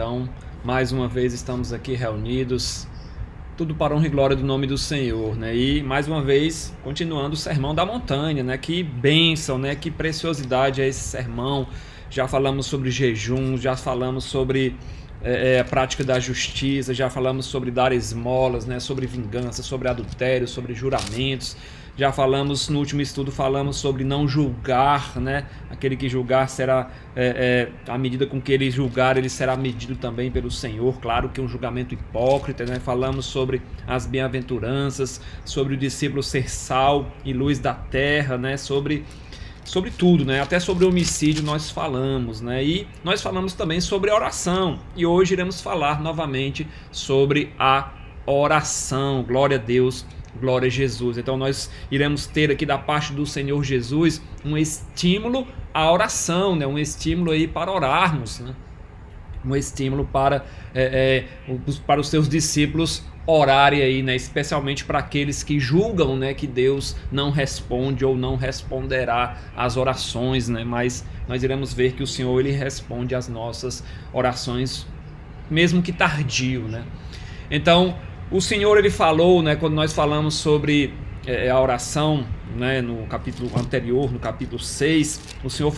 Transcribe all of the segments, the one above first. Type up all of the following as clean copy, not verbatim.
Então, mais uma vez estamos aqui reunidos, tudo para honra e glória do nome do Senhor, né? E mais uma vez, continuando o Sermão da Montanha, né? Que bênção, né? Que preciosidade é esse sermão. Já falamos sobre jejum, já falamos sobre a prática da justiça, já falamos sobre dar esmolas, né? Sobre vingança, sobre adultério, sobre juramentos. Já falamos, no último estudo, falamos sobre não julgar, né? Aquele que julgar será, à medida com que ele julgar, ele será medido também pelo Senhor. Claro que um julgamento hipócrita, né? Falamos sobre as bem-aventuranças, sobre o discípulo ser sal e luz da terra, né? Sobre tudo, né? Até sobre homicídio nós falamos, né? E nós falamos também sobre a oração. E hoje iremos falar novamente sobre a oração. Glória a Deus. Glória a Jesus. Então nós iremos ter aqui da parte do Senhor Jesus um estímulo à oração, né? Um estímulo aí para orarmos, né? Um estímulo para os seus discípulos orarem aí, né? Especialmente para aqueles que julgam, né? Que Deus não responde ou não responderá às orações, né? Mas nós iremos ver que o Senhor ele responde às nossas orações, mesmo que tardio, né? Então o Senhor ele falou, né, quando nós falamos sobre a oração, né, no capítulo anterior, no capítulo 6, o Senhor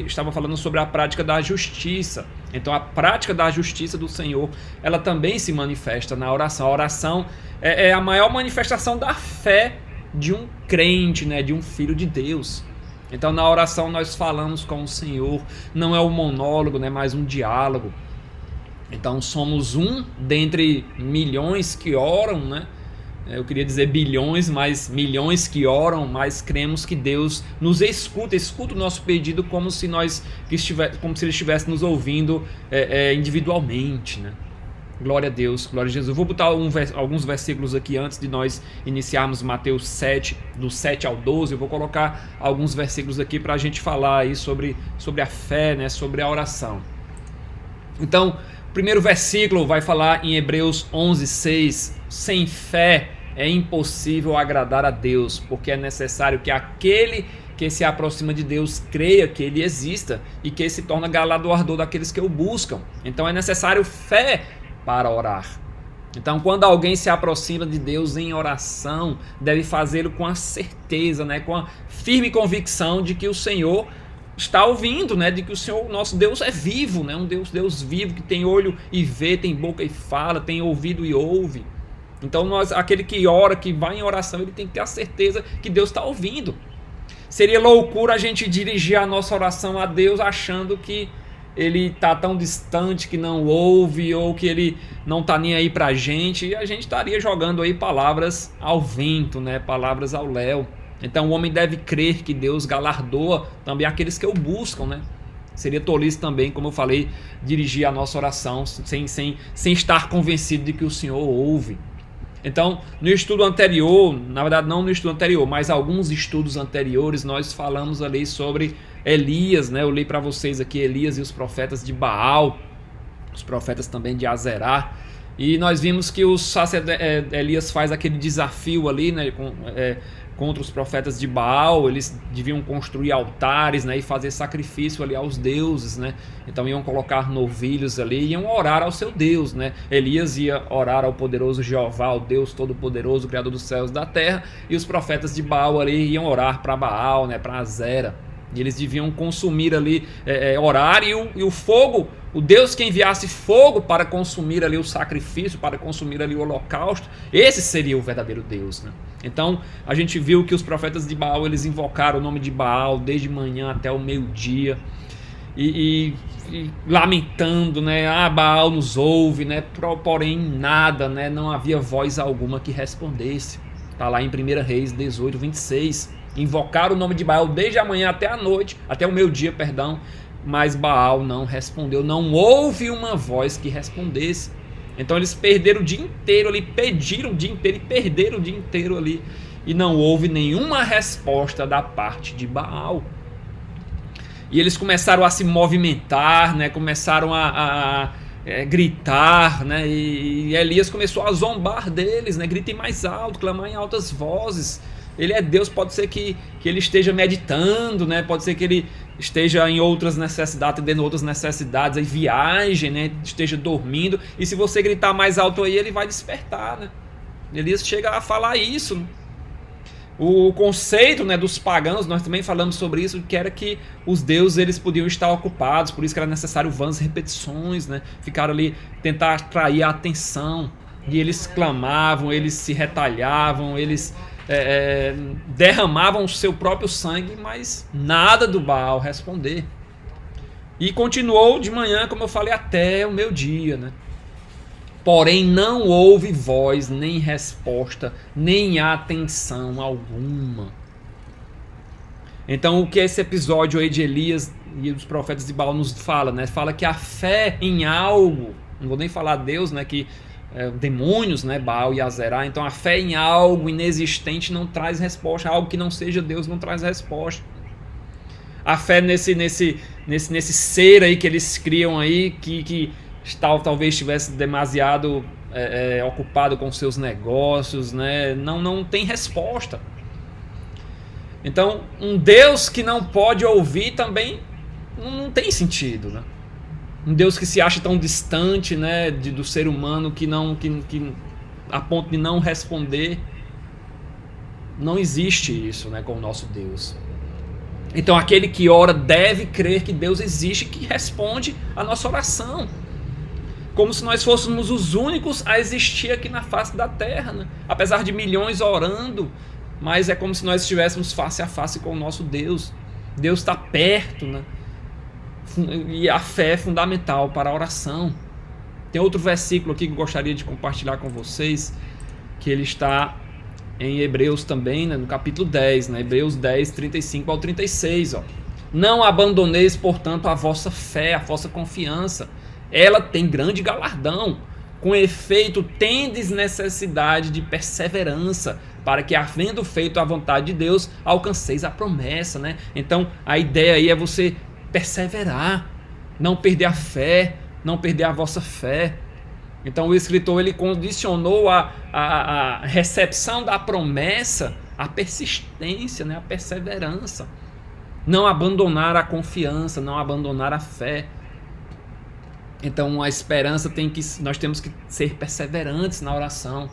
estava falando sobre a prática da justiça. Então a prática da justiça do Senhor, ela também se manifesta na oração. A oração é a maior manifestação da fé de um crente, né, de um filho de Deus. Então na oração nós falamos com o Senhor, não é um monólogo, né, mas um diálogo. Então somos um dentre milhões que oram, né? Eu queria dizer bilhões, mas milhões que oram, mas cremos que Deus nos escuta o nosso pedido como se Ele estivesse nos ouvindo individualmente, né? Glória a Deus, glória a Jesus. Eu vou botar alguns versículos aqui antes de nós iniciarmos Mateus 7, do 7 ao 12. Eu vou colocar alguns versículos aqui para a gente falar aí sobre a fé, né? Sobre a oração. Então, o primeiro versículo vai falar em Hebreus 11:6. Sem fé é impossível agradar a Deus, porque é necessário que aquele que se aproxima de Deus creia que Ele exista e que Ele se torna galardoador daqueles que o buscam. Então é necessário fé para orar. Então quando alguém se aproxima de Deus em oração, deve fazê-lo com a certeza, né, com a firme convicção de que o Senhor está ouvindo, né, de que o Senhor, nosso Deus é vivo, né, um Deus vivo que tem olho e vê, tem boca e fala, tem ouvido e ouve. Então aquele que ora, que vai em oração, ele tem que ter a certeza que Deus está ouvindo. Seria loucura a gente dirigir a nossa oração a Deus achando que Ele está tão distante que não ouve ou que Ele não está nem aí para a gente, e a gente estaria jogando aí palavras ao vento, né, palavras ao léu. Então o homem deve crer que Deus galardoa também aqueles que o buscam, né? Seria tolice também, como eu falei, dirigir a nossa oração sem estar convencido de que o Senhor ouve. Então, no estudo anterior, na verdade não no estudo anterior, mas alguns estudos anteriores, nós falamos ali sobre Elias, né? Eu li para vocês aqui Elias e os profetas de Baal, os profetas também de Azerá. E nós vimos que Elias faz aquele desafio ali, né, contra os profetas de Baal. Eles deviam construir altares, né, e fazer sacrifício ali aos deuses, né? Então iam colocar novilhos ali e iam orar ao seu Deus, né? Elias ia orar ao poderoso Jeová, ao Deus Todo-Poderoso, Criador dos céus e da terra, e os profetas de Baal ali iam orar para Baal, né, para Azera. E eles deviam consumir ali, orar, e o fogo, o Deus que enviasse fogo para consumir ali o sacrifício, para consumir ali o holocausto, esse seria o verdadeiro Deus, né? Então a gente viu que os profetas de Baal, eles invocaram o nome de Baal desde manhã até o meio-dia, e lamentando, né? Baal nos ouve, né? Porém nada, né? Não havia voz alguma que respondesse. Está lá em 1 Reis 18:26. Invocaram o nome de Baal desde a manhã até a noite, até o meio-dia, perdão, mas Baal não respondeu, não houve uma voz que respondesse. Então eles perderam o dia inteiro ali, pediram o dia inteiro e perderam o dia inteiro ali, e não houve nenhuma resposta da parte de Baal. E eles começaram a se movimentar, né? Começaram a gritar, né? E Elias começou a zombar deles, né? Gritem mais alto, clamar em altas vozes. Ele é Deus, pode ser que ele esteja meditando, né? Pode ser que esteja em outras necessidades, atendendo outras necessidades, aí viaje, né? Esteja dormindo, e se você gritar mais alto aí, ele vai despertar, né? Elias chega a falar isso, né? O conceito, né, dos pagãos, nós também falamos sobre isso, que era que os deuses eles podiam estar ocupados, por isso que era necessário vãs repetições, né? Ficaram ali, tentar atrair a atenção, e eles clamavam, eles se retalhavam, eles derramavam o seu próprio sangue, mas nada do Baal responder. E continuou de manhã, como eu falei, até o meio-dia, né? Porém não houve voz, nem resposta, nem atenção alguma. Então o que esse episódio aí de Elias e dos profetas de Baal nos fala, né? Fala que a fé em algo, não vou nem falar Deus, né? Que demônios, né? Baal e Azerá. Então a fé em algo inexistente não traz resposta. Algo que não seja Deus não traz resposta. A fé nesse ser aí que eles criam aí, que talvez estivesse demasiado ocupado com seus negócios, né? Não tem resposta. Então, um Deus que não pode ouvir também não tem sentido, né? Um Deus que se acha tão distante, né, do ser humano, que a ponto de não responder. Não existe isso, né, com o nosso Deus. Então, aquele que ora deve crer que Deus existe, que responde a nossa oração. Como se nós fôssemos os únicos a existir aqui na face da terra, né? Apesar de milhões orando, mas é como se nós estivéssemos face a face com o nosso Deus. Deus está perto, né? E a fé é fundamental para a oração. Tem outro versículo aqui que eu gostaria de compartilhar com vocês, que ele está em Hebreus também, né? No capítulo 10, né? Hebreus 10, 35 ao 36. Ó. Não abandoneis, portanto, a vossa fé, a vossa confiança. Ela tem grande galardão. Com efeito, tendes necessidade de perseverança, para que, havendo feito a vontade de Deus, alcanceis a promessa, né? Então, a ideia aí é você perseverar, não perder a fé, não perder a vossa fé. Então, o escritor ele condicionou a recepção da promessa à persistência, né? A perseverança. Não abandonar a confiança, não abandonar a fé. Então a esperança nós temos que ser perseverantes na oração.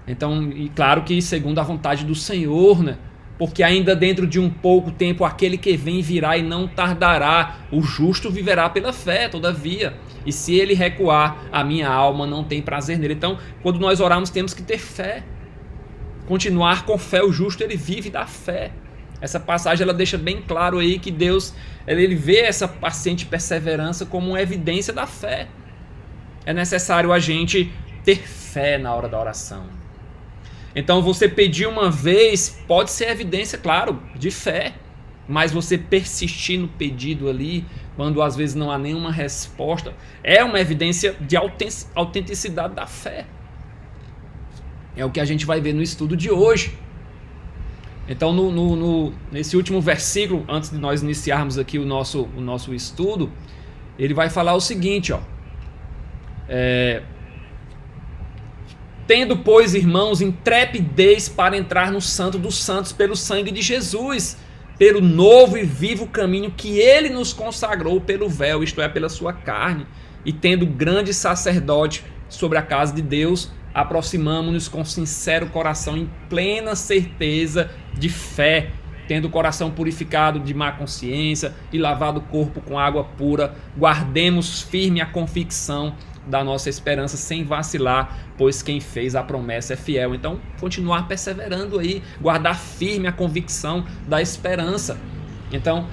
Então, e claro que segundo a vontade do Senhor, né? Porque ainda dentro de um pouco tempo aquele que vem virá e não tardará. O justo viverá pela fé, todavia. E se ele recuar, a minha alma não tem prazer nele. Então, quando nós oramos, temos que ter fé. Continuar com fé. O justo, ele vive da fé. Essa passagem ela deixa bem claro aí que Deus ele vê essa paciente perseverança como uma evidência da fé. É necessário a gente ter fé na hora da oração. Então você pedir uma vez pode ser evidência, claro, de fé. Mas você persistir no pedido ali, quando às vezes não há nenhuma resposta, é uma evidência de autenticidade da fé. É o que a gente vai ver no estudo de hoje. Então, nesse último versículo, antes de nós iniciarmos aqui o nosso estudo, ele vai falar o seguinte, ó. Tendo, pois, irmãos, intrepidez para entrar no Santo dos Santos pelo sangue de Jesus, pelo novo e vivo caminho que ele nos consagrou pelo véu, isto é, pela sua carne, e tendo grande sacerdote sobre a casa de Deus, aproximamo-nos com sincero coração, em plena certeza de fé, tendo o coração purificado de má consciência e lavado o corpo com água pura, guardemos firme a convicção da nossa esperança sem vacilar, pois quem fez a promessa é fiel. Então, continuar perseverando aí, guardar firme a convicção da esperança. Então,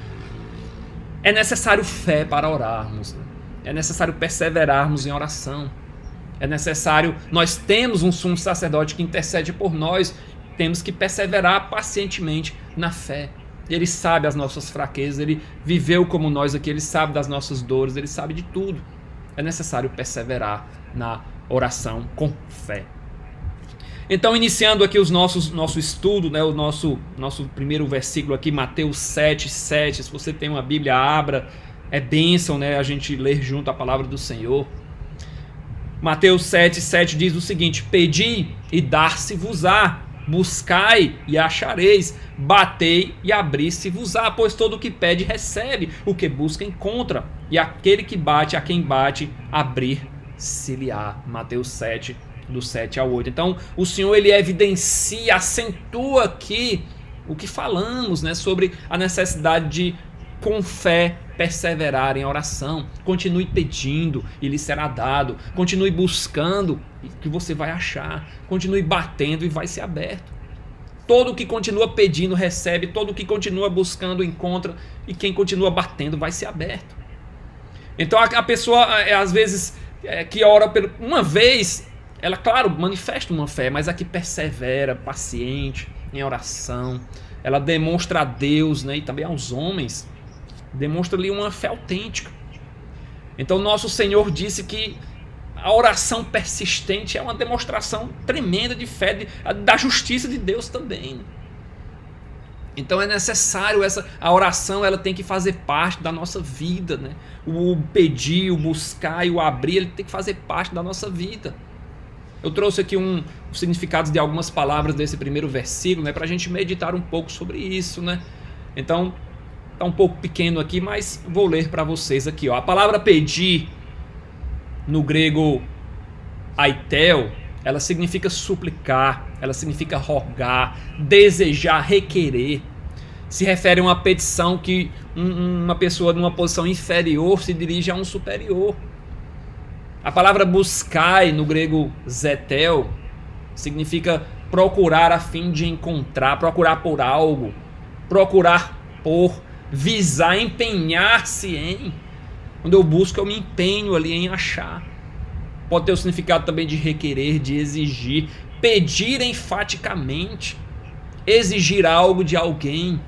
é necessário fé para orarmos, é necessário perseverarmos em oração. É necessário, nós temos um sumo sacerdote que intercede por nós, temos que perseverar pacientemente na fé. Ele sabe as nossas fraquezas, ele viveu como nós aqui, ele sabe das nossas dores, ele sabe de tudo. É necessário perseverar na oração com fé. Então, iniciando aqui nosso estudo, né, o nosso primeiro versículo aqui, Mateus 7:7. Se você tem uma Bíblia, abra. É bênção, né, a gente ler junto a palavra do Senhor. Mateus 7:7 diz o seguinte: pedi e dar-se-vos-á, Buscai e achareis, batei e abri-se-vos-á, pois todo o que pede recebe, o que busca encontra, e aquele que bate, a quem bate, abrir-se-lhe-á. Mateus 7, do 7 ao 8. Então o Senhor ele evidencia, acentua aqui o que falamos, né, sobre a necessidade de, com fé, perseverar em oração. Continue pedindo e lhe será dado. Continue buscando e que você vai achar. Continue batendo e vai ser aberto. Todo que continua pedindo recebe, todo que continua buscando encontra, e quem continua batendo vai ser aberto. Então a pessoa, às vezes, que ora uma vez, ela, claro, manifesta uma fé, mas a que persevera, paciente, em oração, ela demonstra a Deus, né, e também aos homens, demonstra ali uma fé autêntica. Então nosso Senhor disse que a oração persistente é uma demonstração tremenda de fé, da justiça de Deus também. Então é necessário a oração, ela tem que fazer parte da nossa vida, né? O pedir, o buscar e o abrir, ele tem que fazer parte da nossa vida. Eu trouxe aqui os significados de algumas palavras desse primeiro versículo, né, para a gente meditar um pouco sobre isso, né? Então está um pouco pequeno aqui, mas vou ler para vocês aqui, ó. A palavra pedir no grego aitel, ela significa suplicar, ela significa rogar, desejar, requerer. Se refere a uma petição que uma pessoa numa posição inferior se dirige a um superior. A palavra buscai no grego zetel significa procurar a fim de encontrar, procurar por algo, procurar por, visar, empenhar-se em. Quando eu busco, eu me empenho ali em achar. Pode ter o significado também de requerer, de exigir, pedir enfaticamente, exigir algo de alguém.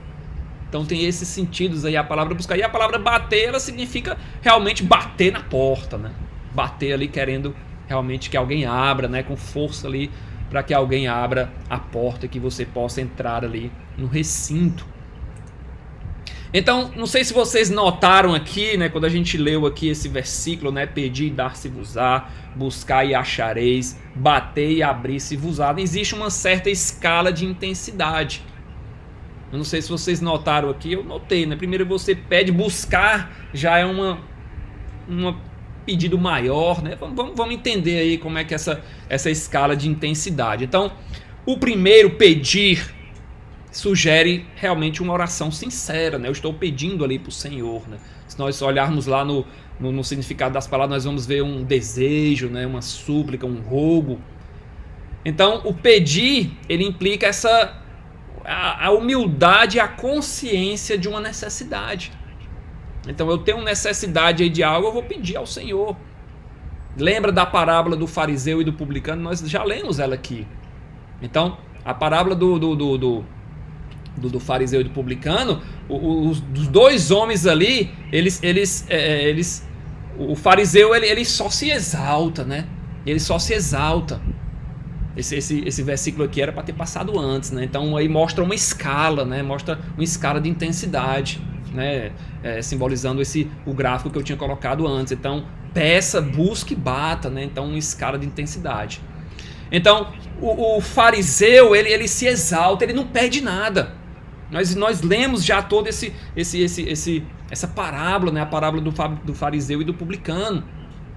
Então tem esses sentidos aí a palavra buscar. E a palavra bater, ela significa realmente bater na porta, né? Bater ali querendo realmente que alguém abra, né? Com força ali para que alguém abra a porta e que você possa entrar ali no recinto. Então, não sei se vocês notaram aqui, né, quando a gente leu aqui esse versículo, né, pedir e dar-se-vos-á, buscar e achareis, bater e abrir-se-vos-á, existe uma certa escala de intensidade. Eu não sei se vocês notaram aqui, eu notei, né? Primeiro você pede, buscar já é uma pedido maior, né? Vamos entender aí como é que essa escala de intensidade. Então, o primeiro, pedir, sugere realmente uma oração sincera, né? Eu estou pedindo ali para o Senhor, né? Se nós olharmos lá no significado das palavras, nós vamos ver um desejo, né? Uma súplica, um rogo. Então, o pedir, ele implica a humildade e a consciência de uma necessidade. Então, eu tenho necessidade aí de algo, eu vou pedir ao Senhor. Lembra da parábola do fariseu e do publicano? Nós já lemos ela aqui. Então, a parábola do fariseu e do publicano, os dois homens ali, o fariseu ele só se exalta, né? Ele só se exalta. Esse versículo aqui era para ter passado antes, né? Então aí mostra uma escala, né? Mostra uma escala de intensidade, né? Simbolizando o gráfico que eu tinha colocado antes. Então peça, busque, bata, né? Então uma escala de intensidade. Então o fariseu ele se exalta, ele não pede nada. Nós lemos já toda essa parábola, né? A parábola do fariseu e do publicano.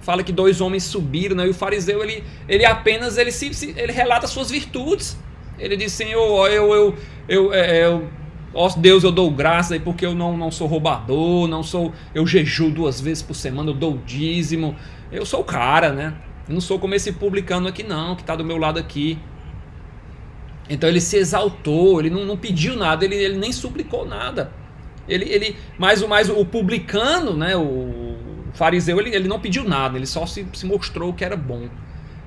Fala que dois homens subiram, né? E o fariseu ele apenas ele relata suas virtudes. Ele diz: Senhor, ó Deus, eu dou graça aí porque eu não sou roubador, eu jejuo 2 vezes por semana, eu dou o dízimo. Eu sou o cara, né? Eu não sou como esse publicano aqui não, que está do meu lado aqui. Então ele se exaltou, ele não pediu nada, ele nem suplicou nada. Mais o publicano, né? O fariseu ele não pediu nada, ele só se mostrou que era bom.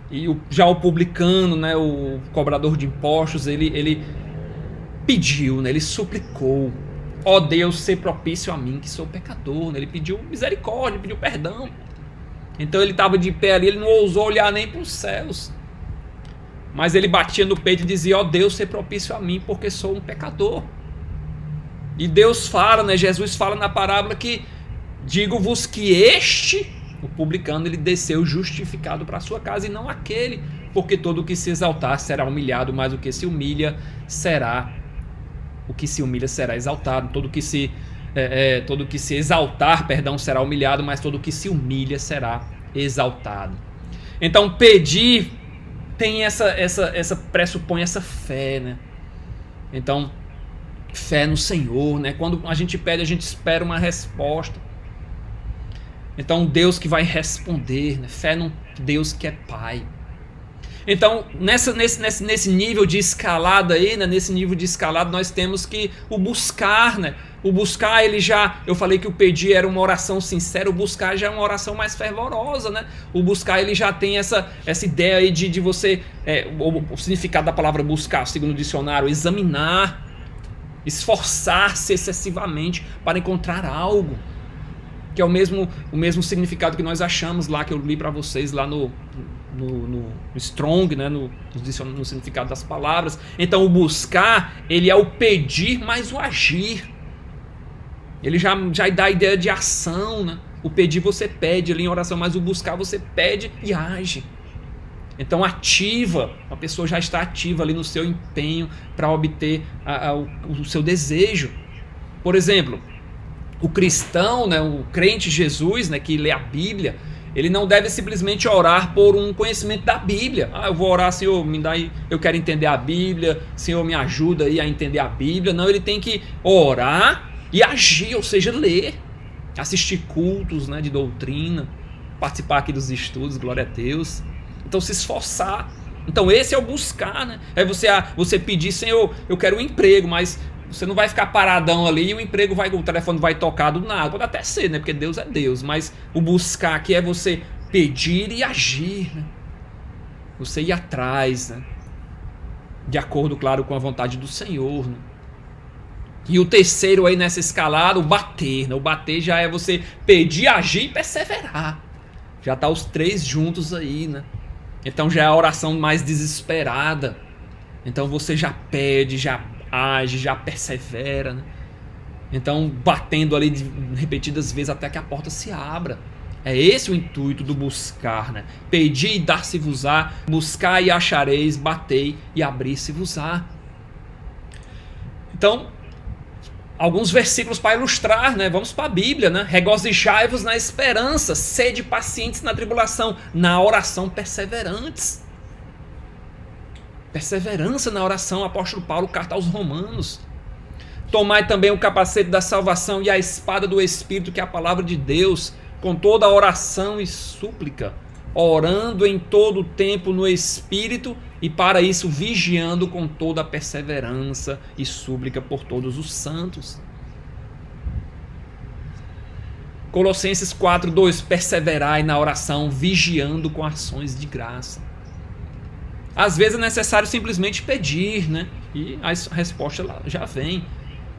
E já o publicano, né? O cobrador de impostos, ele pediu, né? Ele suplicou: ó Deus, ser propício a mim que sou pecador, né? Ele pediu misericórdia, ele pediu perdão. Então ele estava de pé ali, ele não ousou olhar nem para os céus, mas ele batia no peito e dizia: ó Deus, ser propício a mim porque sou um pecador. E Deus fala, né? Jesus fala na parábola que digo-vos que este O publicano, ele desceu justificado para a sua casa e não aquele, porque todo o que se exaltar será humilhado, mas o que se humilha será exaltado. Todo que se exaltar, será humilhado, mas todo que se humilha será exaltado. Então, pedir tem pressupõe essa fé, né? Então, fé no Senhor, né? Quando a gente pede, a gente espera uma resposta. Então, Deus que vai responder, né? Fé num Deus que é Pai. Então, nesse nível de escalada aí, né? Nesse nível de escalada, nós temos que o buscar, né? O buscar, eu falei que o pedir era uma oração sincera, o buscar já é uma oração mais fervorosa, né? O buscar, ele já tem essa ideia aí de você, o significado da palavra buscar, segundo o dicionário, examinar, esforçar-se excessivamente para encontrar algo, que é o mesmo significado que nós achamos lá, que eu li para vocês lá no Strong, né, no significado das palavras. Então o buscar, ele é o pedir mais o agir. Ele já dá a ideia de ação, né? O pedir você pede ali em oração, mas o buscar você pede e age. Então ativa, a pessoa já está ativa ali no seu empenho para obter o seu desejo. Por exemplo, o cristão, né, o crente Jesus, né, que lê a Bíblia, ele não deve simplesmente orar por um conhecimento da Bíblia. Eu vou orar, Senhor, me dá aí, eu quero entender a Bíblia, Senhor, me ajuda aí a entender a Bíblia. Não, ele tem que orar e agir, ou seja, ler, assistir cultos, né, de doutrina, participar aqui dos estudos, glória a Deus. Então se esforçar. Então esse é o buscar, né? É você pedir, Senhor, eu quero um emprego, mas você não vai ficar paradão ali e o telefone vai tocar do nada. Pode até ser, né? Porque Deus é Deus. Mas o buscar aqui é você pedir e agir, né? Você ir atrás, né? De acordo, claro, com a vontade do Senhor, né? E o terceiro aí nessa escalada, o bater, né? O bater já é você pedir, agir e perseverar. Já tá os três juntos aí, né? Então já é a oração mais desesperada. Então você já pede, já age, já persevera, né? Então batendo ali repetidas vezes até que a porta se abra. É esse o intuito do buscar, né? Pedir e dar-se-vos-á, buscar e achareis, batei e abrir-se-vos-á. Então, alguns versículos para ilustrar, né? Vamos para a Bíblia, né? Regozijai-vos na esperança, sede pacientes na tribulação, na oração perseverantes. Perseverança na oração, apóstolo Paulo, carta aos Romanos. Tomai também o capacete da salvação e a espada do Espírito, que é a palavra de Deus, com toda a oração e súplica, orando em todo o tempo no Espírito e para isso vigiando com toda a perseverança e súplica por todos os santos. Colossenses 4:2, perseverai na oração, vigiando com ações de graça. Às vezes é necessário simplesmente pedir, né? E a resposta já vem.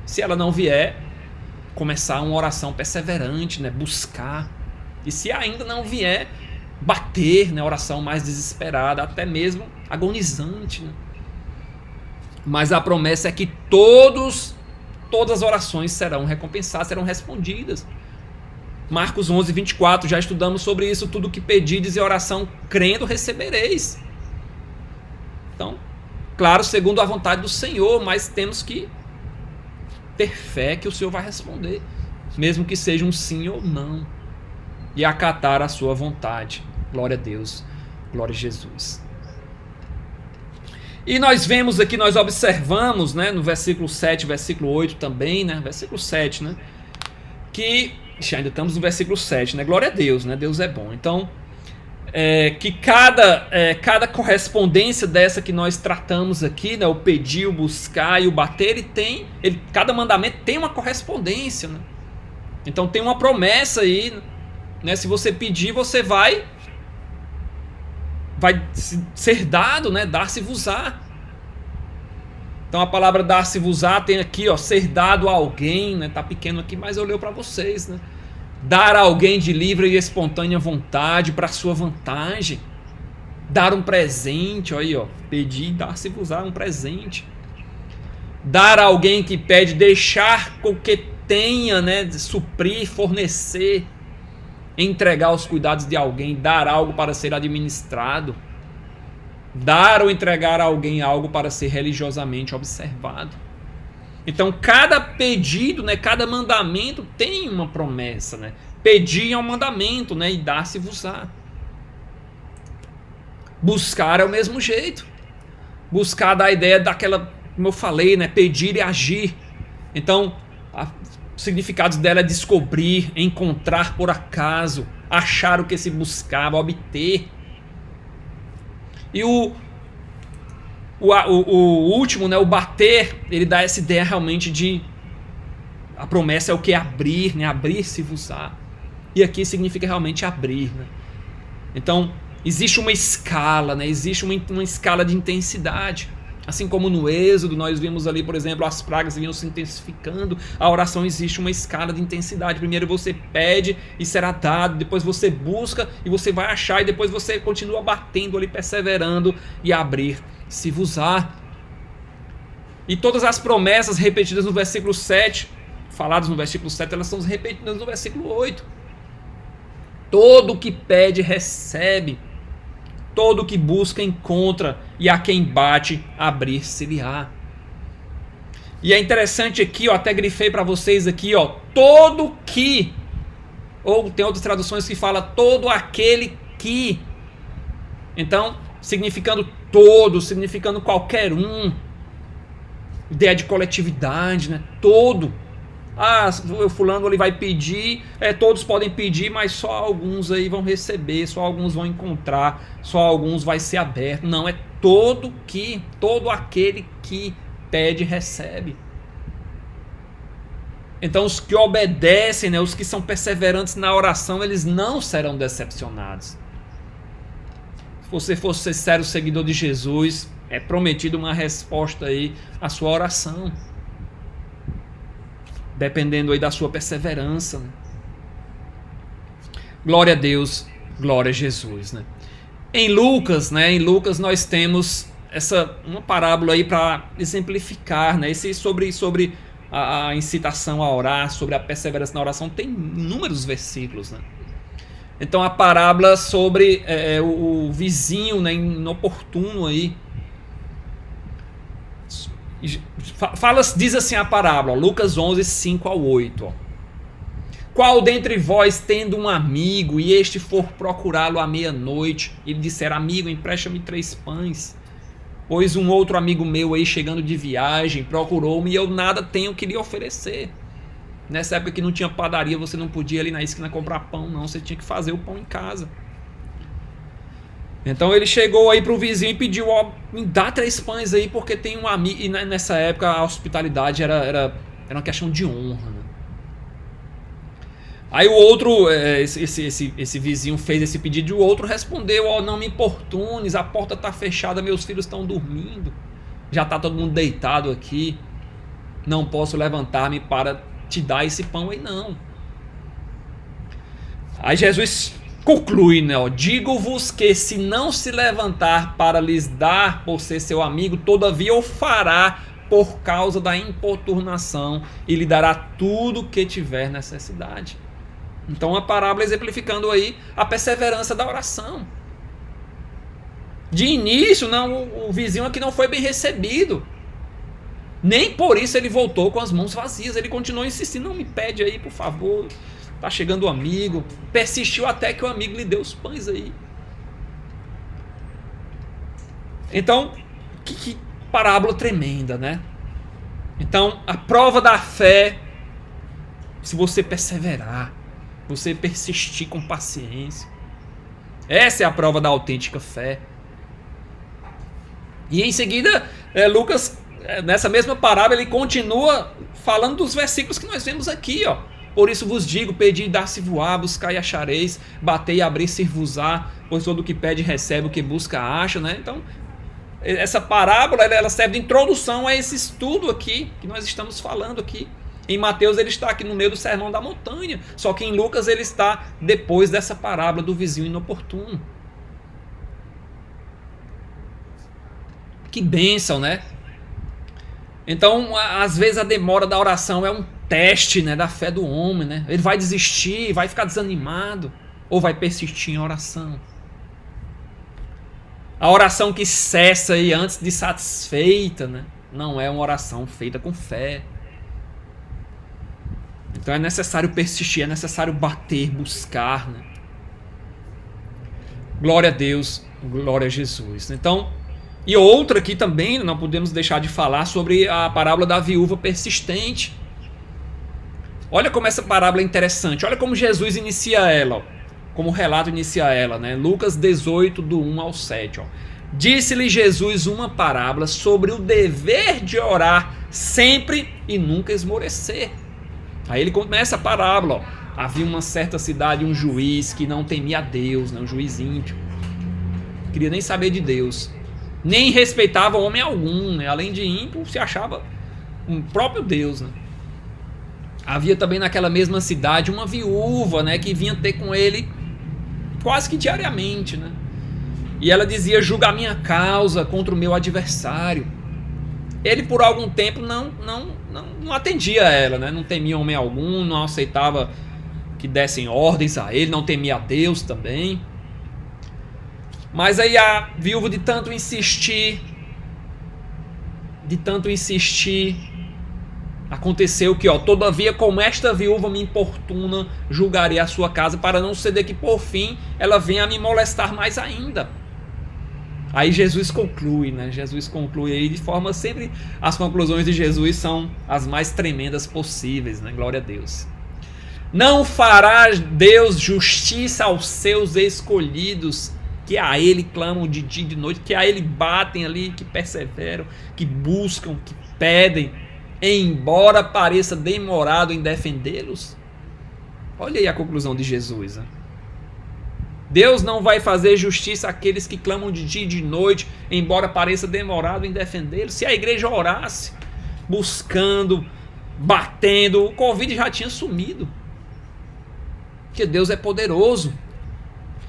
Se ela não vier, começar uma oração perseverante, né? Buscar. E se ainda não vier, bater, né? Oração mais desesperada, até mesmo agonizante, né? Mas a promessa é que todas as orações serão recompensadas, serão respondidas. Marcos 11:24, já estudamos sobre isso. Tudo que pedides em oração, crendo, recebereis. Então, claro, segundo a vontade do Senhor, mas temos que ter fé que o Senhor vai responder, mesmo que seja um sim ou não, e acatar a sua vontade. Glória a Deus, glória a Jesus. E nós vemos aqui, nós observamos, né, no versículo 7, versículo 8 também, né, versículo 7, né, que ainda estamos no versículo 7, né, glória a Deus, né, Deus é bom. Então, que cada correspondência dessa que nós tratamos aqui, né, o pedir, o buscar e o bater, cada mandamento tem uma correspondência, né? Então tem uma promessa aí, né? Se você pedir, você vai ser dado, né? Dar-se-vos-á. Então a palavra dar-se-vos-á tem aqui, ó, ser dado a alguém, né? Tá pequeno aqui, mas eu leio para vocês, né? Dar a alguém de livre e espontânea vontade, para sua vantagem. Dar um presente, olha aí, ó, pedir e dar-se-vos-á um presente. Dar a alguém que pede, deixar com que tenha, né, suprir, fornecer. entregar aos cuidados de alguém, dar algo para ser administrado, dar ou entregar a alguém algo para ser religiosamente observado. Então, cada pedido, né, cada mandamento tem uma promessa, né? Pedir é um mandamento, né, e dar-se-vos-á. Buscar é o mesmo jeito. Buscar dá a ideia daquela, como eu falei, né, pedir e agir. Então, o significado dela é descobrir, encontrar por acaso, achar o que se buscava, obter. E o último, né, o bater, ele dá essa ideia realmente de... A promessa é o que? Abrir, né? Abrir-se-vos-á. E aqui significa realmente abrir, né? Então, existe uma escala, né? Existe uma escala de intensidade. Assim como no Êxodo, nós vimos ali, por exemplo, as pragas vinham se intensificando. A oração existe uma escala de intensidade. Primeiro você pede e será dado. Depois você busca e você vai achar. E depois você continua batendo ali, perseverando e abrir-se-vos-á. E todas as promessas repetidas no versículo 7, faladas no versículo 7, elas são repetidas no versículo 8. Todo o que pede, recebe. Todo o que busca, encontra. E a quem bate, abrir-se-lhe-á. E é interessante aqui, ó, até grifei para vocês aqui, ó, todo que, ou tem outras traduções que fala todo aquele que. Então, significando todo, significando qualquer um. Ideia de coletividade, né? Todo. Ah, o fulano ele vai pedir, todos podem pedir, mas só alguns aí vão receber, só alguns vão encontrar, só alguns vai ser aberto. Não, é todo aquele que pede, recebe. Então os que obedecem, né, os que são perseverantes na oração, eles não serão decepcionados. Se você for ser sério seguidor de Jesus, é prometido uma resposta aí à sua oração. Dependendo aí da sua perseverança, né? Glória a Deus, glória a Jesus, né? Em Lucas nós temos uma parábola aí para exemplificar, né? Sobre a incitação a orar, sobre a perseverança na oração, tem inúmeros versículos, né? Então a parábola sobre o vizinho, né, inoportuno aí. Diz assim a parábola, Lucas 11, 5 ao 8. Ó. Qual dentre vós, tendo um amigo, e este for procurá-lo à meia-noite, ele disser, amigo, empresta-me 3 pães, pois um outro amigo meu aí, chegando de viagem, procurou-me e eu nada tenho que lhe oferecer. Nessa época que não tinha padaria, você não podia ir ali na esquina comprar pão, não, você tinha que fazer o pão em casa. Então ele chegou aí pro vizinho e pediu, ó, me dá 3 pães aí, porque tem um amigo. E nessa época a hospitalidade era uma questão de honra, né? Aí o outro, esse vizinho fez esse pedido e o outro respondeu, ó, não me importunes, a porta tá fechada, meus filhos estão dormindo, já tá todo mundo deitado aqui, não posso levantar-me para te dar esse pão aí não. Aí Jesus conclui, né? Digo-vos que se não se levantar para lhes dar por ser seu amigo, todavia o fará por causa da importunação e lhe dará tudo o que tiver necessidade. Então a parábola exemplificando aí a perseverança da oração. De início, não, o vizinho aqui não foi bem recebido. Nem por isso ele voltou com as mãos vazias. Ele continuou insistindo, não me pede aí, por favor. Tá chegando o amigo, persistiu até que o amigo lhe deu os pães aí. Então, que parábola tremenda, né? Então, a prova da fé, se você perseverar, você persistir com paciência, essa é a prova da autêntica fé. E em seguida, Lucas, nessa mesma parábola, ele continua falando dos versículos que nós vemos aqui, ó. Por isso vos digo, pedi e dar-se-vos-á, buscai e achareis, batei e abrir-se-vos-á, pois todo o que pede recebe, o que busca acha, né? Então, essa parábola ela serve de introdução a esse estudo aqui, que nós estamos falando aqui. Em Mateus ele está aqui no meio do Sermão da Montanha, só que em Lucas ele está depois dessa parábola do vizinho inoportuno. Que bênção, né? Então, às vezes a demora da oração é um teste, né, da fé do homem, né? Ele vai desistir, vai ficar desanimado. ou vai persistir em oração? A oração que cessa aí antes de satisfeita, né? Não é uma oração feita com fé. Então é necessário persistir, é necessário bater, buscar, né? Glória a Deus, glória a Jesus. Então, e outra aqui também, não podemos deixar de falar sobre a parábola da viúva persistente. Olha como essa parábola é interessante, olha como Jesus inicia ela, ó, como o relato inicia ela, né? Lucas 18, do 1 ao 7. Ó. Disse-lhe Jesus uma parábola sobre o dever de orar sempre e nunca esmorecer. Aí ele começa a parábola. Ó. Havia uma certa cidade, um juiz que não temia a Deus, né? Um juiz ímpio. Não queria nem saber de Deus. Nem respeitava homem algum. Né? Além de ímpio, se achava um próprio Deus. Né? Havia também naquela mesma cidade uma viúva, né? Que vinha ter com ele quase que diariamente. Né? E ela dizia: julga a minha causa contra o meu adversário. Ele por algum tempo não atendia a ela, né? Não temia homem algum, não aceitava que dessem ordens a ele, não temia a Deus também. Mas aí a viúva de tanto insistir, aconteceu que, ó, todavia como esta viúva me importuna, julgarei a sua casa, para não ceder que por fim ela venha a me molestar mais ainda. Aí Jesus conclui, né? Jesus conclui aí de forma sempre... As conclusões de Jesus são as mais tremendas possíveis, né? Glória a Deus. Não fará Deus justiça aos seus escolhidos, que a Ele clamam de dia e de noite, que a Ele batem ali, que perseveram, que buscam, que pedem, embora pareça demorado em defendê-los? Olha aí a conclusão de Jesus, né? Deus não vai fazer justiça àqueles que clamam de dia e de noite, embora pareça demorado em defendê-los. Se a igreja orasse, buscando, batendo, o Covid já tinha sumido. Porque Deus é poderoso.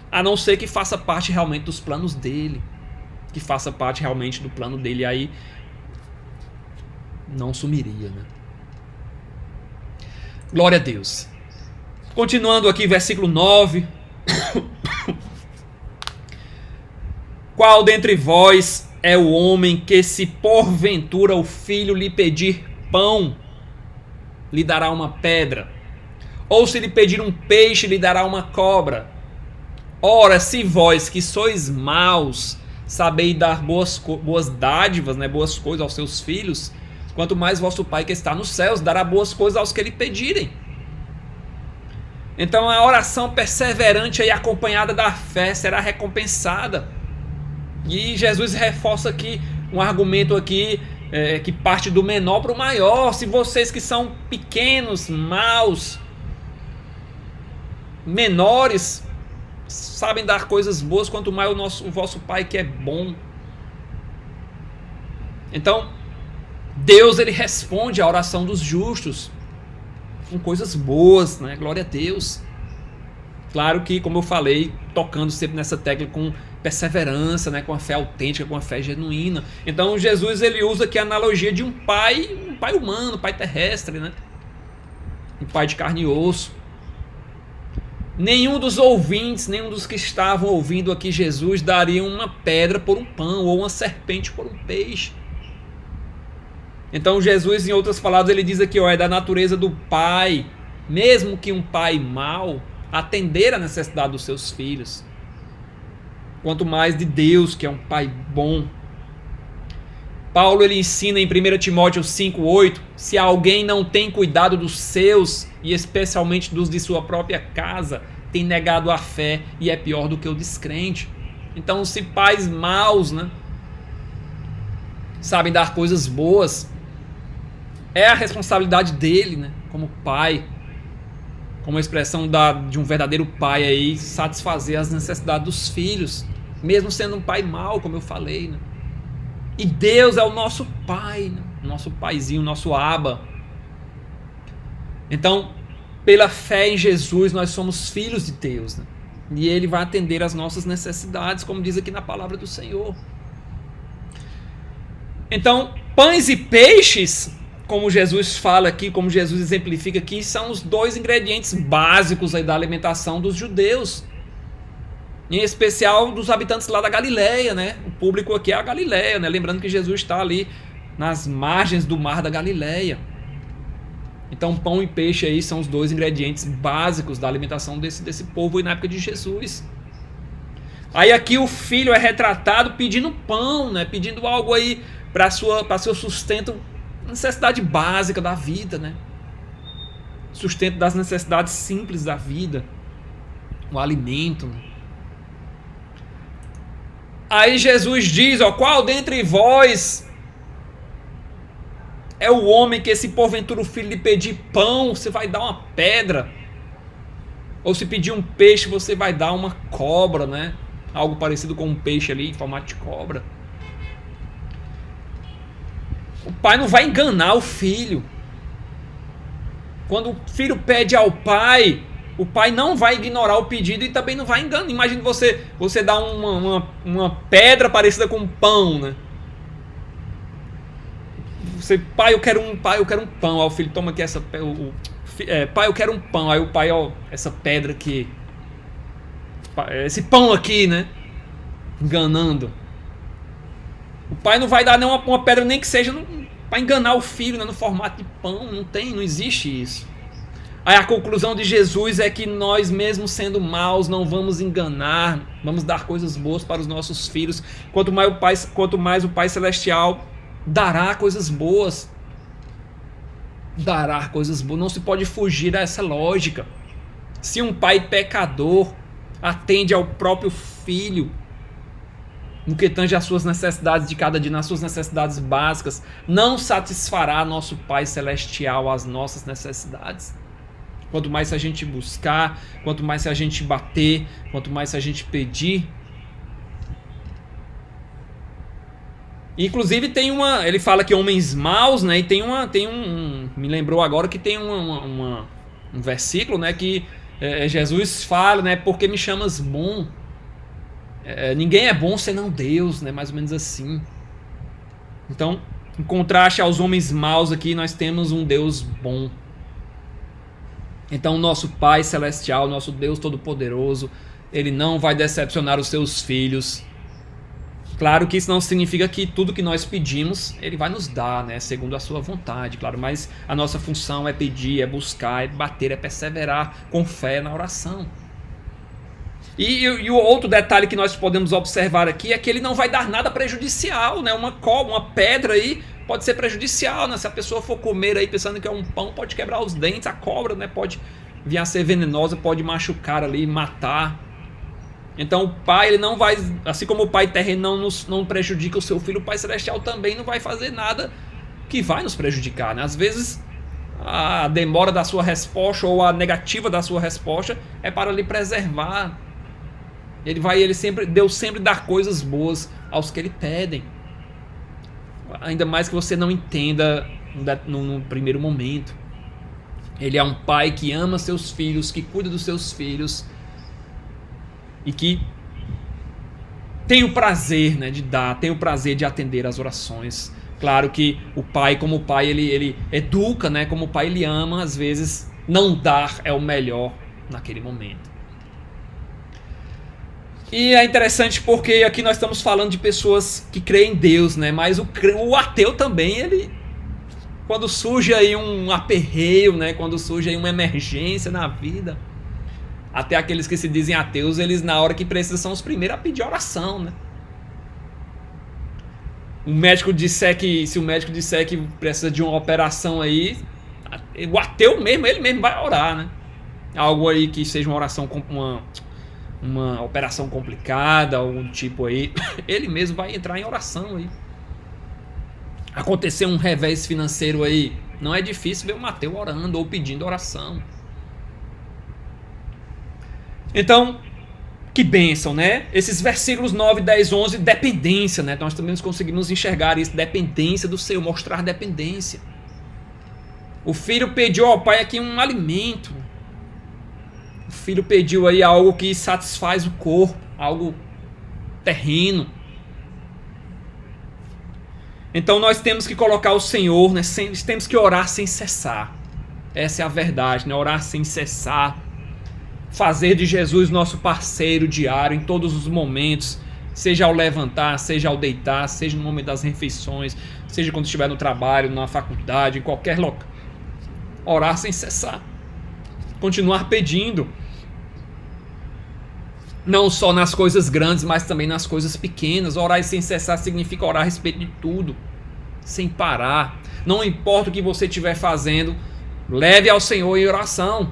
A não ser que faça parte realmente dos planos dele. Que faça parte realmente do plano dele. Aí não sumiria, né? Glória a Deus. Continuando aqui, versículo 9... Qual dentre vós é o homem que, se porventura o filho lhe pedir pão, lhe dará uma pedra? Ou se lhe pedir um peixe, lhe dará uma cobra? Ora, se vós que sois maus, sabeis dar boas dádivas, né, boas coisas aos seus filhos, quanto mais vosso Pai que está nos céus dará boas coisas aos que lhe pedirem. Então a oração perseverante e acompanhada da fé será recompensada. E Jesus reforça aqui um argumento aqui que parte do menor para o maior. Se vocês que são pequenos, maus, menores, sabem dar coisas boas, quanto mais o vosso Pai que é bom. Então Deus, ele responde à oração dos justos com coisas boas, né? Glória a Deus. Claro que, como eu falei, tocando sempre nessa tecla com perseverança, né? Com a fé autêntica, com a fé genuína. Então Jesus, ele usa aqui a analogia de um pai humano, um pai terrestre, né? Um pai de carne e osso. Nenhum dos ouvintes, nenhum dos que estavam ouvindo aqui Jesus daria uma pedra por um pão ou uma serpente por um peixe. Então Jesus, em outras palavras, ele diz aqui, ó, é da natureza do pai, mesmo que um pai mau, atender a necessidade dos seus filhos. Quanto mais de Deus, que é um pai bom. Paulo, ele ensina em 1 Timóteo 5,8, se alguém não tem cuidado dos seus, e especialmente dos de sua própria casa, tem negado a fé e é pior do que o descrente. Então, se pais maus, né, sabem dar coisas boas, é a responsabilidade dele, né, como pai, como a expressão de um verdadeiro pai aí, satisfazer as necessidades dos filhos, mesmo sendo um pai mau, como eu falei, né? E Deus é o nosso pai, né? Nosso paizinho, nosso Abba. Então, pela fé em Jesus, nós somos filhos de Deus, né? E Ele vai atender às nossas necessidades, como diz aqui na palavra do Senhor. Então, pães e peixes, como Jesus fala aqui, como Jesus exemplifica aqui, são os dois ingredientes básicos aí da alimentação dos judeus. em especial dos habitantes lá da Galileia, né? O público aqui é a Galileia, né? Lembrando que Jesus está ali nas margens do mar da Galileia. Então pão e peixe aí são os dois ingredientes básicos da alimentação desse povo aí na época de Jesus. Aí aqui o filho é retratado pedindo pão, né? Pedindo algo aí para seu sustento, necessidade básica da vida, né? Sustento das necessidades simples da vida, o alimento, né? Aí Jesus diz, ó, qual dentre vós é o homem que, se porventura o filho lhe pedir pão, você vai dar uma pedra? Ou se pedir um peixe, você vai dar uma cobra, né? Algo parecido com um peixe ali, em formato de cobra. O pai não vai enganar o filho. Quando o filho pede ao pai, o pai não vai ignorar o pedido e também não vai enganar. Imagina você dar uma pedra parecida com um pão, né? Você, pai, eu quero um pão. Aí o filho, toma aqui essa pai, eu quero um pão. Aí o pai, ó, essa pedra aqui, esse pão aqui, né? Enganando. O pai não vai dar uma pedra, nem que seja para enganar o filho, né, no formato de pão. Não existe isso. Aí a conclusão de Jesus é que nós, mesmo sendo maus, não vamos enganar, vamos dar coisas boas para os nossos filhos. Quanto mais o Pai Celestial dará coisas boas. Dará coisas boas. Não se pode fugir dessa lógica. Se um pai pecador atende ao próprio filho no que tange às suas necessidades de cada dia, nas suas necessidades básicas, não satisfará nosso Pai Celestial as nossas necessidades. Quanto mais a gente buscar, quanto mais a gente bater, quanto mais a gente pedir. Inclusive ele fala que homens maus, né? E me lembrou agora que tem um versículo, né? Que Jesus fala, né? Porque me chamas bom? Ninguém é bom senão Deus, né? Mais ou menos assim. Então, em contraste aos homens maus aqui, nós temos um Deus bom. Então, nosso Pai Celestial, nosso Deus Todo-Poderoso, Ele não vai decepcionar os seus filhos. Claro que isso não significa que tudo que nós pedimos, Ele vai nos dar, né? Segundo a sua vontade, claro. Mas a nossa função é pedir, é buscar, é bater, é perseverar com fé na oração. E o outro detalhe que nós podemos observar aqui é que Ele não vai dar nada prejudicial, né? Uma pedra aí pode ser prejudicial, né? Se a pessoa for comer aí pensando que é um pão, pode quebrar os dentes. A cobra, né? Pode vir a ser venenosa, pode machucar ali, matar. Então o pai, ele não vai, assim como o pai terreno não prejudica o seu filho, o Pai Celestial também não vai fazer nada que vai nos prejudicar, né? Às vezes a demora da sua resposta ou a negativa da sua resposta é para lhe preservar. Deus sempre dá coisas boas aos que Ele pedem. Ainda mais que você não entenda no primeiro momento. Ele é um pai que ama seus filhos, que cuida dos seus filhos e que tem o prazer, né, de dar, tem o prazer de atender às orações. Claro que o pai, como pai, ele educa, né, como pai ele ama, às vezes não dar é o melhor naquele momento. E é interessante porque aqui nós estamos falando de pessoas que creem em Deus, né? Mas o ateu também, ele, quando surge aí um aperreio, né? Quando surge aí uma emergência na vida, até aqueles que se dizem ateus, eles na hora que precisam são os primeiros a pedir oração, né? Se o médico disser que precisa de uma operação aí, o ateu mesmo, ele mesmo vai orar, né? Algo aí que seja uma oração com uma operação complicada, algum tipo aí, ele mesmo vai entrar em oração aí. Acontecer um revés financeiro aí, não é difícil ver um ateu orando ou pedindo oração. Então, que bênção, né? Esses versículos 9, 10, 11, dependência, né? Nós também conseguimos enxergar isso, dependência do Senhor, mostrar dependência. O filho pediu ao pai aqui um alimento. O filho pediu aí algo que satisfaz o corpo, algo terreno. Então nós temos que colocar o Senhor, né? Temos que orar sem cessar. Essa é a verdade, né? Orar sem cessar. fazer de Jesus nosso parceiro diário em todos os momentos, seja ao levantar, seja ao deitar, seja no momento das refeições, seja quando estiver no trabalho, na faculdade, em qualquer local. Orar sem cessar. Continuar pedindo. Não só nas coisas grandes, mas também nas coisas pequenas. Orar sem cessar significa orar a respeito de tudo, sem parar. Não importa o que você estiver fazendo, leve ao Senhor em oração.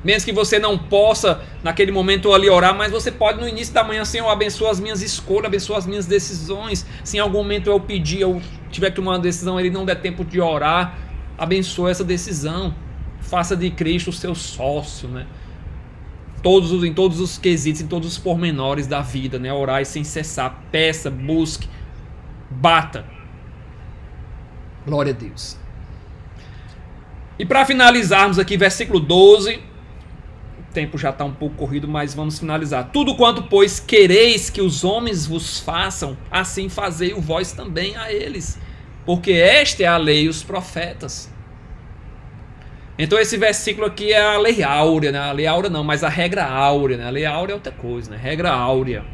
Mesmo que você não possa naquele momento ali orar, mas você pode no início da manhã: Senhor, abençoa as minhas escolhas, abençoa as minhas decisões. Se em algum momento eu pedir, eu tiver que tomar uma decisão, ele não der tempo de orar, abençoa essa decisão. Faça de Cristo o seu sócio, né? Em todos os quesitos, em todos os pormenores da vida, né? Orai sem cessar, peça, busque, bata. Glória a Deus. E para finalizarmos aqui, versículo 12, o tempo já está um pouco corrido, mas vamos finalizar. Tudo quanto, pois, quereis que os homens vos façam, assim fazei-o vós também a eles, porque esta é a lei e os profetas. Então esse versículo aqui é a lei áurea, né? A lei áurea não, mas a regra áurea, né? A lei áurea é outra coisa, né? Regra áurea,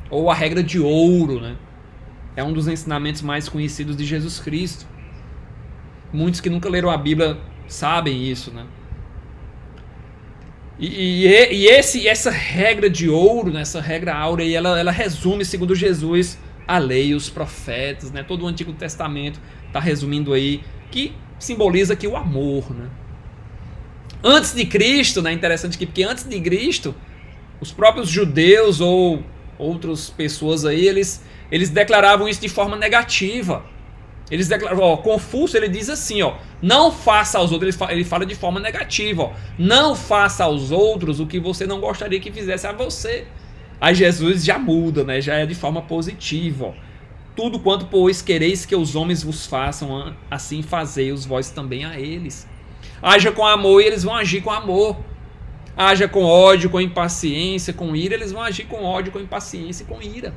ou a regra de ouro, né? É um dos ensinamentos mais conhecidos de Jesus Cristo. Muitos que nunca leram a Bíblia sabem isso, né? Essa regra de ouro, né? Essa regra áurea, ela resume, segundo Jesus, a lei e os profetas, né? Todo o Antigo Testamento está resumindo aí, que simboliza aqui o amor, né? Antes de Cristo, né, interessante aqui, porque antes de Cristo, os próprios judeus ou outras pessoas aí, eles declaravam isso de forma negativa. Eles declaravam, Confúcio, ele diz assim, não faça aos outros, ele fala de forma negativa, não faça aos outros o que você não gostaria que fizesse a você. Aí Jesus já muda, né, já é de forma positiva, Tudo quanto, pois, quereis que os homens vos façam, assim fazei-os vós também a eles. Haja com amor e eles vão agir com amor. Haja com ódio, com impaciência, com ira, eles vão agir com ódio, com impaciência e com ira.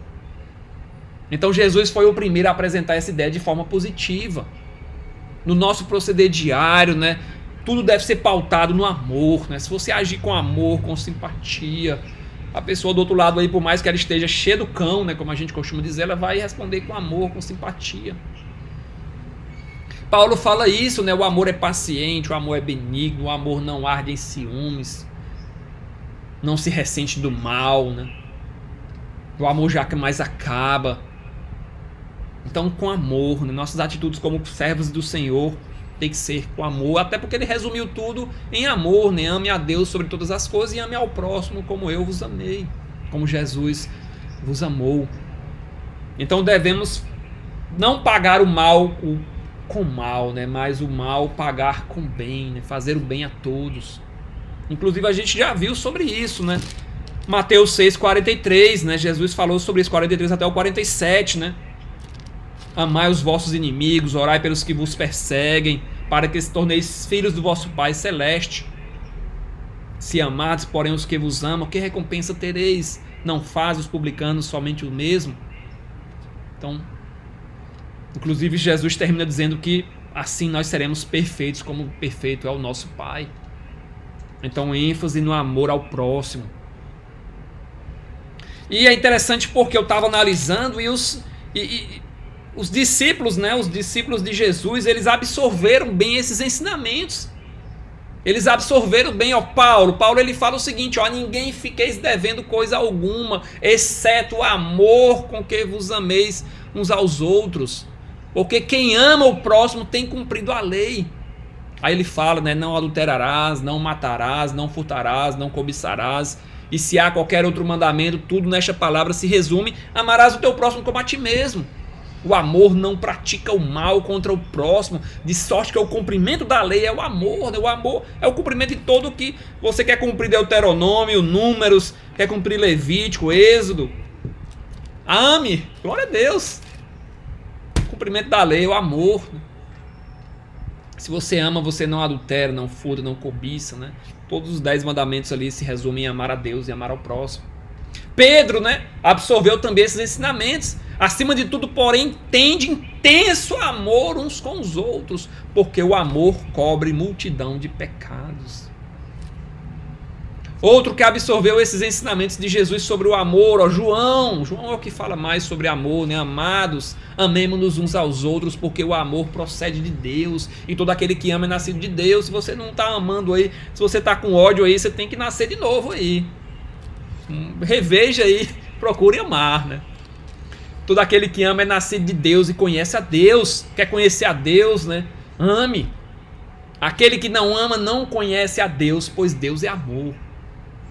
Então Jesus foi o primeiro a apresentar essa ideia de forma positiva. No nosso proceder diário, né, tudo deve ser pautado no amor, né? Se você agir com amor, com simpatia, a pessoa do outro lado aí, por mais que ela esteja cheia do cão, né, como a gente costuma dizer, ela vai responder com amor, com simpatia. Paulo fala isso, né? O amor é paciente, o amor é benigno, o amor não arde em ciúmes, não se ressente do mal, né? O amor jamais acaba. Então, com amor, né? Nossas atitudes como servos do Senhor tem que ser com amor, até porque ele resumiu tudo em amor, né? Ame a Deus sobre todas as coisas e ame ao próximo como eu vos amei, como Jesus vos amou. Então devemos não pagar o mal com mal, né? Mas o mal pagar com bem, né? Fazer o bem a todos. Inclusive a gente já viu sobre isso, né? Mateus 6,43, né? Jesus falou sobre isso, 43 até o 47, né? Amai os vossos inimigos, orai pelos que vos perseguem, para que se torneis filhos do vosso Pai Celeste. Se amados, porém, os que vos amam, que recompensa tereis? Não faz os publicanos somente o mesmo? Então, inclusive Jesus termina dizendo que assim nós seremos perfeitos, como perfeito é o nosso Pai. Então, ênfase no amor ao próximo. E é interessante porque eu estava analisando e os discípulos, né, os discípulos de Jesus, eles absorveram bem esses ensinamentos. Eles absorveram bem, Paulo ele fala o seguinte, ninguém fiqueis devendo coisa alguma, exceto o amor com que vos ameis uns aos outros, porque quem ama o próximo tem cumprido a lei. Aí ele fala, né, não adulterarás, não matarás, não furtarás, não cobiçarás, e se há qualquer outro mandamento, tudo nesta palavra se resume: amarás o teu próximo como a ti mesmo. O amor não pratica o mal contra o próximo, de sorte que o cumprimento da lei é o amor, né? O amor é o cumprimento de todo o que você quer cumprir, Deuteronômio, Números, quer cumprir Levítico, Êxodo. Ame, glória a Deus. O cumprimento da lei é o amor. Se você ama, você não adultera, não furta, não cobiça, né? Todos os 10 mandamentos ali se resumem em amar a Deus e amar ao próximo. Pedro, né, absorveu também esses ensinamentos. Acima de tudo, porém, tende intenso amor uns com os outros, porque o amor cobre multidão de pecados. Outro que absorveu esses ensinamentos de Jesus sobre o amor, ó, João é o que fala mais sobre amor, né? Amados, amemo-nos uns aos outros, porque o amor procede de Deus, e todo aquele que ama é nascido de Deus. Se você não está amando aí, se você está com ódio aí, você tem que nascer de novo aí. Reveja aí, procure amar, né? Todo aquele que ama é nascido de Deus e conhece a Deus, quer conhecer a Deus, né? Ame. Aquele que não ama não conhece a Deus, pois Deus é amor.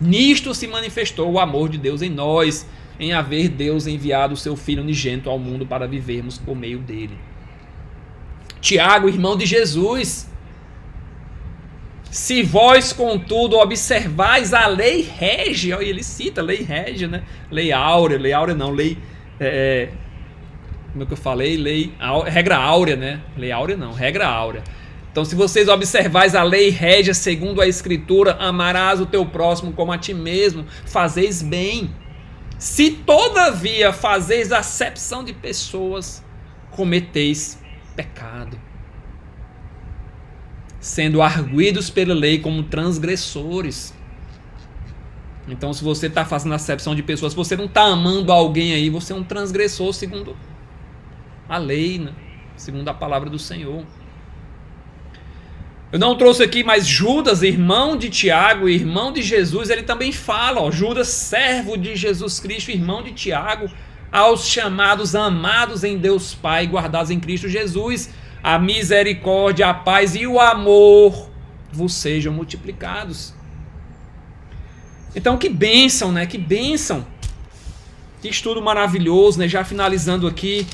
Nisto se manifestou o amor de Deus em nós, em haver Deus enviado o seu Filho unigênito ao mundo para vivermos por meio dele. Tiago, irmão de Jesus, se vós, contudo, observais a lei régia, ele cita lei régia, né? Lei áurea não, lei... como é que eu falei? Regra áurea, né? Lei áurea não, regra áurea. Então, se vocês observais a lei régia segundo a Escritura, amarás o teu próximo como a ti mesmo, fazeis bem. Se todavia fazeis acepção de pessoas, cometeis pecado, sendo arguidos pela lei como transgressores. Então, se você está fazendo acepção de pessoas, se você não está amando alguém aí, você é um transgressor segundo a lei, né? Segundo a palavra do Senhor. Eu não trouxe aqui, mas Judas, irmão de Tiago, irmão de Jesus, ele também fala, ó, Judas, servo de Jesus Cristo, irmão de Tiago, aos chamados amados em Deus Pai, guardados em Cristo Jesus, a misericórdia, a paz e o amor vos sejam multiplicados. Então, que bênção, né? Que bênção. Que estudo maravilhoso, né? Já finalizando aqui.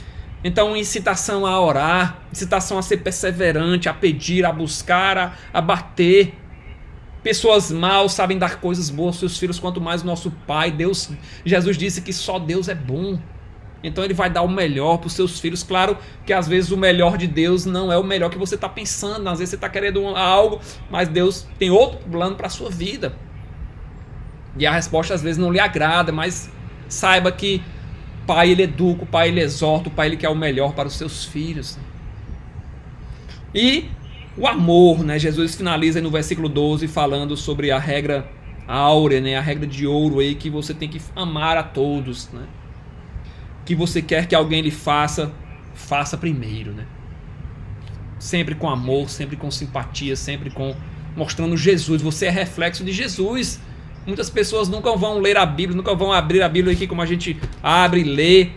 Então, incitação a orar, incitação a ser perseverante, a pedir, a buscar, a bater. Pessoas maus sabem dar coisas boas aos seus filhos, quanto mais o nosso Pai. Deus, Jesus disse que só Deus é bom. Então ele vai dar o melhor para os seus filhos. Claro que às vezes o melhor de Deus não é o melhor que você está pensando. Às vezes você está querendo algo, mas Deus tem outro plano para a sua vida. E a resposta às vezes não lhe agrada, mas saiba que o Pai ele educa, o Pai ele exorta, o Pai ele quer o melhor para os seus filhos. E o amor, né? Jesus finaliza no versículo 12 falando sobre a regra áurea, né? A regra de ouro aí, que você tem que amar a todos, né? Que você quer que alguém lhe faça, faça primeiro, né? Sempre com amor, sempre com simpatia, sempre com mostrando Jesus. Você é reflexo de Jesus. Muitas pessoas nunca vão ler a Bíblia, nunca vão abrir a Bíblia aqui como a gente abre e lê.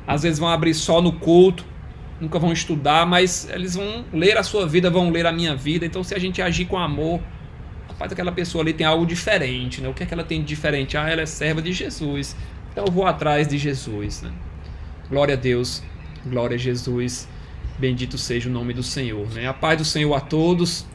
Às vezes vão abrir só no culto, nunca vão estudar, mas eles vão ler a sua vida, vão ler a minha vida. Então, se a gente agir com amor, rapaz, aquela pessoa ali tem algo diferente, né? O que é que ela tem de diferente? Ah, ela é serva de Jesus. Então eu vou atrás de Jesus, né? Glória a Deus, glória a Jesus, bendito seja o nome do Senhor, né? A paz do Senhor a todos.